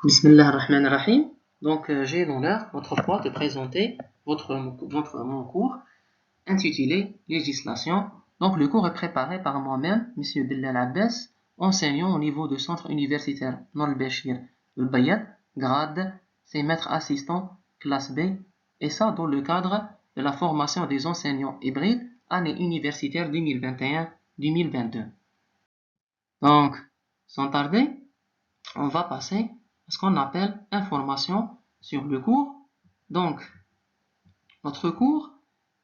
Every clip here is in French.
Bismillah ar-Rahman ar-Rahim. Donc, j'ai l'honneur, autrefois, de présenter mon cours intitulé Législation. Donc, le cours est préparé par moi-même, M. Bilal Abbas, enseignant au niveau du centre universitaire Nol Béchir Bayat, grade, c'est maître assistant, classe B, et ça dans le cadre de la formation des enseignants hybrides, année universitaire 2021-2022. Donc, sans tarder, on va passer à ce qu'on appelle information sur le cours. Donc, notre cours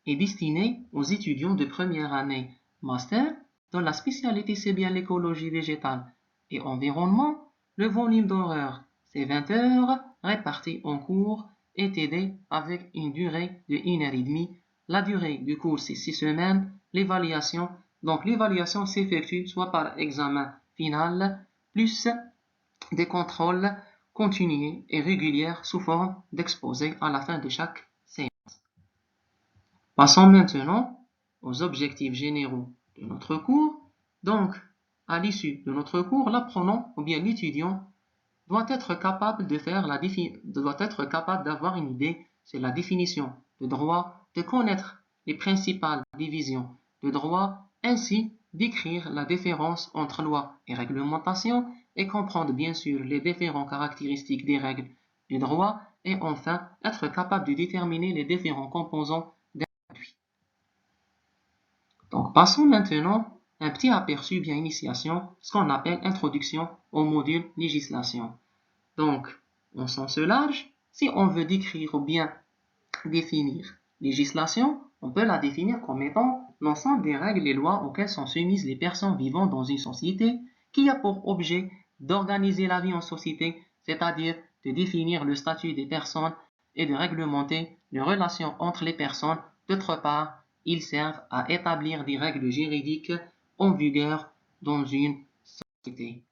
est destiné aux étudiants de première année master dont la spécialité c'est bien l'écologie végétale et environnement. Le volume d'horaire c'est 20 heures réparties en cours et TD avec une durée de 1h30. La durée du cours c'est 6 semaines. L'évaluation, donc l'évaluation s'effectue soit par examen final plus des contrôles continus et réguliers sous forme d'exposés à la fin de chaque séance. Passons maintenant aux objectifs généraux de notre cours. Donc, à l'issue de notre cours, l'apprenant ou bien l'étudiant doit être capable d'avoir une idée sur la définition de droit, de connaître les principales divisions de droit, ainsi d'écrire la différence entre loi et réglementation et comprendre bien sûr les différentes caractéristiques des règles du droit et enfin être capable de déterminer les différents composants d'un produit. Donc passons maintenant un petit aperçu bien initiation, ce qu'on appelle introduction au module législation. Donc, en sens large, si on veut décrire ou bien définir législation, on peut la définir comme étant l'ensemble des règles et lois auxquelles sont soumises les personnes vivant dans une société qui a pour objet d'organiser la vie en société, c'est-à-dire de définir le statut des personnes et de réglementer les relations entre les personnes. D'autre part, ils servent à établir des règles juridiques en vigueur dans une société.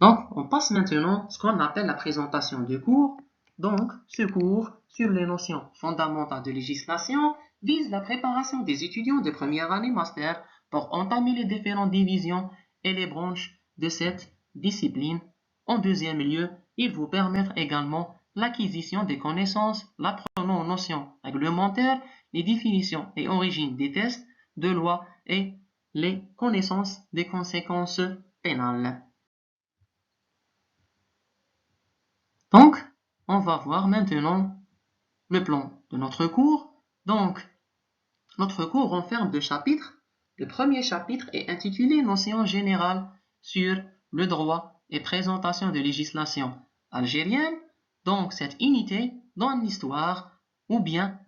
Donc, on passe maintenant à ce qu'on appelle la présentation du cours. Donc, ce cours sur les notions fondamentales de législation vise la préparation des étudiants de première année master pour entamer les différentes divisions et les branches de cette discipline. En deuxième lieu, il vous permettre également l'acquisition des connaissances, l'apprenant aux notions réglementaires, les définitions et origines des tests de loi et les connaissances des conséquences pénales. Donc, on va voir maintenant le plan de notre cours. Donc, notre cours renferme deux chapitres. Le premier chapitre est intitulé Notions générales sur le droit et présentation de législation algérienne. Donc, cette unité donne l'histoire ou bien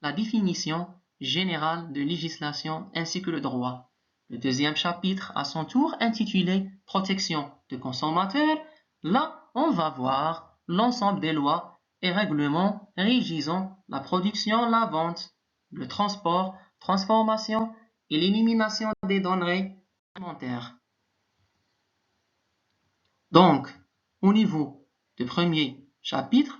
la définition générale de législation ainsi que le droit. Le deuxième chapitre, à son tour, intitulé Protection des consommateurs. Là, on va voir l'ensemble des lois et règlements régissant la production, la vente, le transport, transformation et l'élimination des denrées alimentaires. Donc, au niveau du premier chapitre,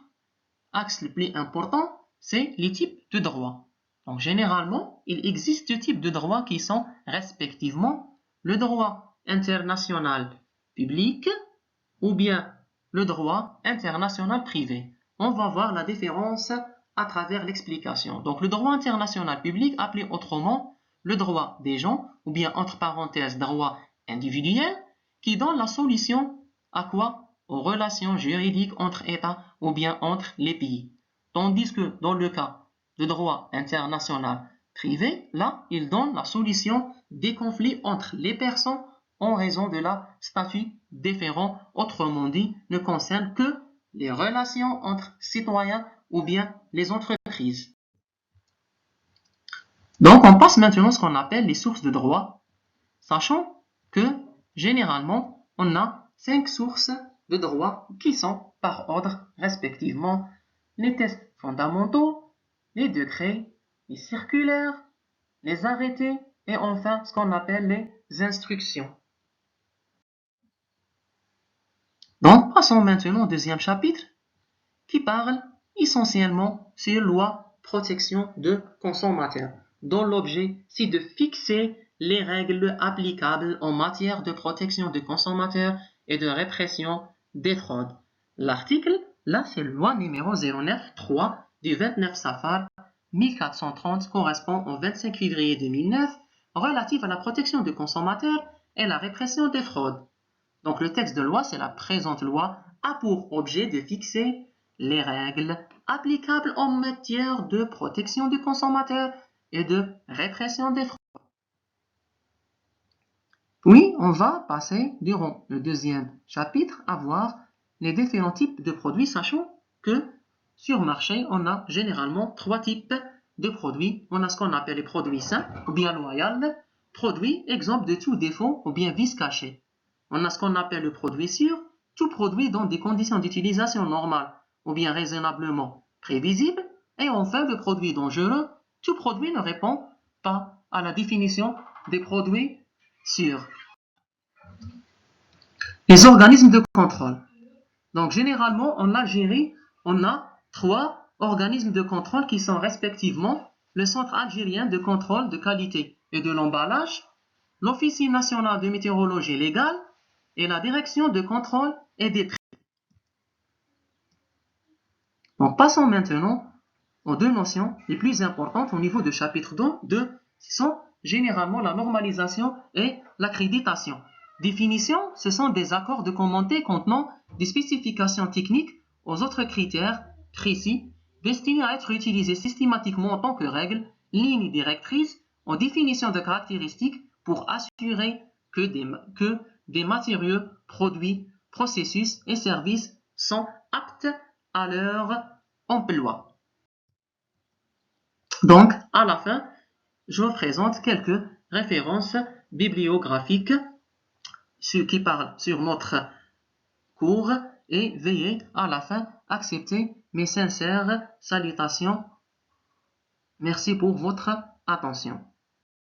axe le plus important, c'est les types de droits. Donc, généralement, il existe deux types de droits qui sont respectivement le droit international public ou bien le droit international privé. On va voir la différence à travers l'explication. Donc, le droit international public, appelé autrement le droit des gens, ou bien entre parenthèses droit individuel, qui donne la solution à quoi? Aux relations juridiques entre États ou bien entre les pays. Tandis que dans le cas de droit international privé, là, il donne la solution des conflits entre les personnes en raison de la statut différent, autrement dit, ne concerne que les relations entre citoyens ou bien les entreprises. Donc, on passe maintenant à ce qu'on appelle les sources de droit, sachant que, généralement, on a 5 sources de droit qui sont par ordre respectivement les tests fondamentaux, les décrets, les circulaires, les arrêtés et enfin ce qu'on appelle les instructions. Donc, passons maintenant au deuxième chapitre qui parle essentiellement sur loi protection de consommateurs, dont l'objet c'est de fixer les règles applicables en matière de protection des consommateurs et de répression des fraudes. L'article, là, c'est loi numéro 09-3 du 29 Safar 1430, correspond au 25 février 2009, relative à la protection des consommateurs et la répression des fraudes. Donc le texte de loi, c'est la présente loi, a pour objet de fixer les règles applicables en matière de protection du consommateur et de répression des fraudes. Puis, on va passer durant le deuxième chapitre à voir les différents types de produits, sachant que sur le marché, on a généralement trois types de produits. On a ce qu'on appelle les produits sains ou bien loyaux, produits exemple de tout défaut ou bien vice caché. On a ce qu'on appelle le produit sûr, tout produit dans des conditions d'utilisation normales ou bien raisonnablement prévisibles. Et enfin, le produit dangereux, tout produit ne répond pas à la définition des produits sûrs. Les organismes de contrôle. Donc, généralement, en Algérie, on a trois organismes de contrôle qui sont respectivement le Centre algérien de contrôle de qualité et de l'emballage, l'Officine nationale de météorologie légale et la Direction de contrôle et des prix. Donc, passons maintenant aux deux notions les plus importantes au niveau du chapitre 2, qui sont généralement la normalisation et l'accréditation. Définition, ce sont des accords de commenter contenant des spécifications techniques aux autres critères précis destinés à être utilisés systématiquement en tant que règles, lignes directrices en définition de caractéristiques pour assurer que des matériaux, produits, processus et services sont aptes à leur emploi. Donc, à la fin, je vous présente quelques références bibliographiques qui parlent sur notre cours et veuillez à la fin accepter mes sincères salutations. Merci pour votre attention.